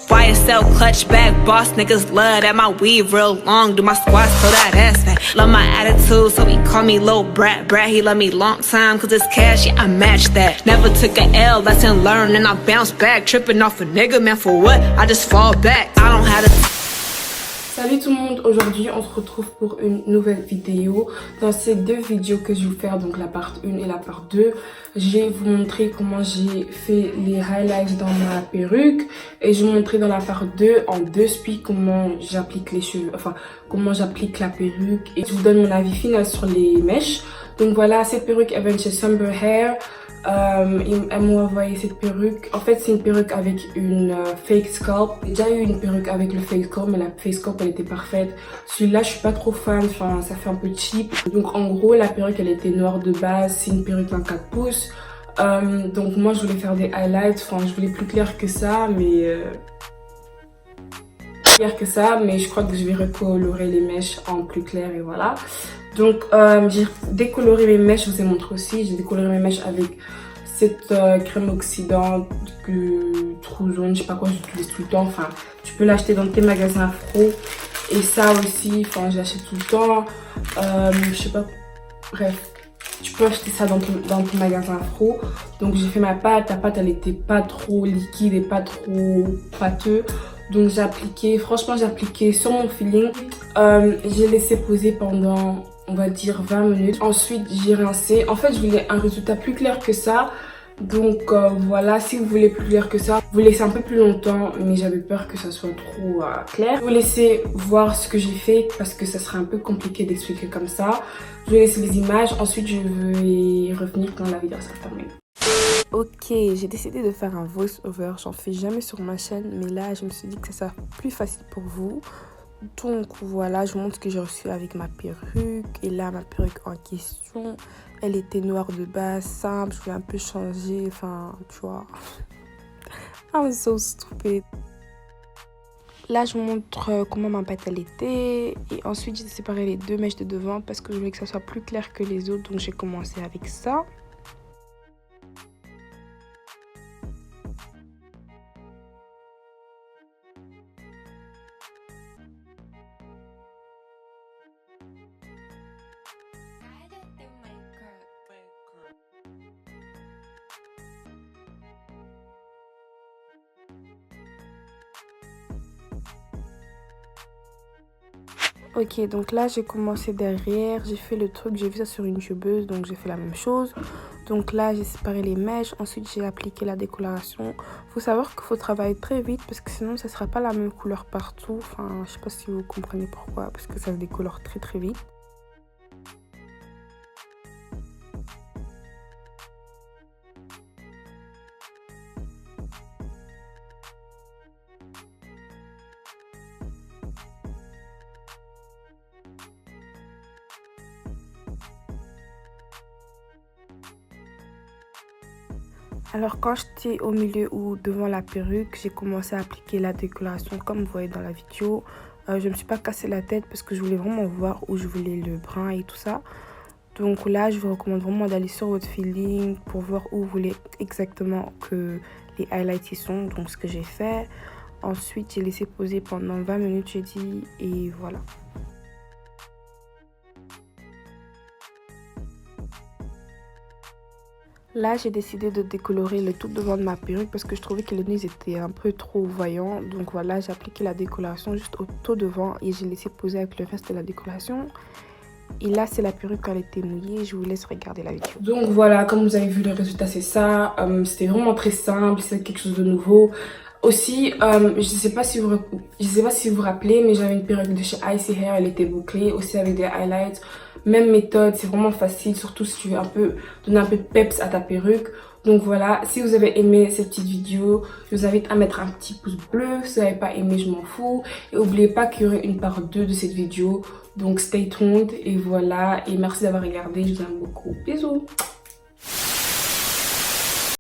YSL clutch bag, boss niggas love that my weave real long. Do my squats so that ass fat. Love my attitude, so he call me little brat. Brat, he love me long time, cause it's cash, yeah, I match that. Never took a L, lesson learned, and I bounce back. Tripping off a nigga, man, for what? I just fall back. I don't have to. Salut tout le monde, aujourd'hui on se retrouve pour une nouvelle vidéo. Dans ces deux vidéos que je vais vous faire, donc la part 1 et la part 2, je vais vous montrer comment j'ai fait les highlights dans ma perruque. Et je vais vous montrer dans la part 2 en deux speeds comment j'applique les cheveux, enfin comment j'applique la perruque. Et je vous donne mon avis final sur les mèches. Donc voilà, cette perruque elle vient de chez Somber Hair. Elles m'ont envoyé cette perruque. En fait, c'est une perruque avec une fake scalp. J'ai déjà eu une perruque avec le fake scalp, mais la fake scalp elle était parfaite. Celui-là, je suis pas trop fan, enfin, ça fait un peu cheap. Donc, en gros, la perruque elle était noire de base. C'est une perruque 24 pouces. Donc, moi, je voulais faire des highlights. Enfin, je voulais plus clair que ça, mais je crois que je vais recolorer les mèches en plus clair et voilà. Donc j'ai décoloré mes mèches, je vous ai montré aussi, j'ai décoloré mes mèches avec cette crème oxydante trou jaune, je sais pas quoi, j'utilise tout le temps, enfin tu peux l'acheter dans tes magasins Afro et ça aussi, enfin je l'achète tout le temps, je sais pas, bref. Tu peux acheter ça dans tes magasins Afro. Donc j'ai fait ma pâte, la pâte elle était pas trop liquide et pas trop pâteux. Donc j'ai appliqué, franchement j'ai appliqué sur mon feeling. J'ai laissé poser pendant, on va dire 20 minutes. Ensuite j'ai rincé. En fait je voulais un résultat plus clair que ça. Donc voilà, si vous voulez plus clair que ça, vous laissez un peu plus longtemps. Mais j'avais peur que ça soit trop clair. Je vais vous laisser voir ce que j'ai fait parce que ça serait un peu compliqué d'expliquer comme ça. Je vais laisser les images. Ensuite je vais revenir quand la vidéo sera terminée. Ok, j'ai décidé de faire un voice over, j'en fais jamais sur ma chaîne, mais là je me suis dit que ça sera plus facile pour vous. Donc voilà, je vous montre ce que j'ai reçu avec ma perruque. Et là ma perruque en question, elle était noire de base, simple, je voulais un peu changer, enfin tu vois. I'm so stupid. Là je vous montre comment ma pâte elle était. Et ensuite j'ai séparé les deux mèches de devant parce que je voulais que ça soit plus clair que les autres. Donc j'ai commencé avec ça. Ok, donc là j'ai commencé derrière, j'ai fait le truc, j'ai vu ça sur une youtubeuse, donc j'ai fait la même chose. Donc là j'ai séparé les mèches, ensuite j'ai appliqué la décoloration. Faut savoir qu'il faut travailler très vite parce que sinon ça sera pas la même couleur partout. Enfin, je sais pas si vous comprenez pourquoi, parce que ça se décolore très très vite. Alors quand j'étais au milieu ou devant la perruque, j'ai commencé à appliquer la décoloration comme vous voyez dans la vidéo. Je me suis pas cassé la tête parce que je voulais vraiment voir où je voulais le brun et tout ça. Donc là, je vous recommande vraiment d'aller sur votre feeling pour voir où vous voulez exactement que les highlights y sont. Donc ce que j'ai fait. Ensuite, j'ai laissé poser pendant 20 minutes, j'ai dit, et voilà. Là, j'ai décidé de décolorer le tout devant de ma perruque parce que je trouvais que les nez étaient un peu trop voyants. Donc voilà, j'ai appliqué la décoloration juste au tout devant et j'ai laissé poser avec le reste de la décoloration. Et là, c'est la perruque quand elle était mouillée. Je vous laisse regarder la vidéo. Donc voilà, comme vous avez vu, le résultat c'est ça. C'était vraiment très simple, c'est quelque chose de nouveau. Aussi, je sais pas si vous vous rappelez, mais j'avais une perruque de chez Icy Hair, elle était bouclée, aussi avec des highlights. Même méthode, c'est vraiment facile, surtout si tu veux un peu donner un peu de peps à ta perruque. Donc voilà, si vous avez aimé cette petite vidéo, je vous invite à mettre un petit pouce bleu. Si vous n'avez pas aimé, je m'en fous. Et n'oubliez pas qu'il y aurait une part 2 de cette vidéo. Donc stay tuned et voilà. Et merci d'avoir regardé, je vous aime beaucoup. Bisous.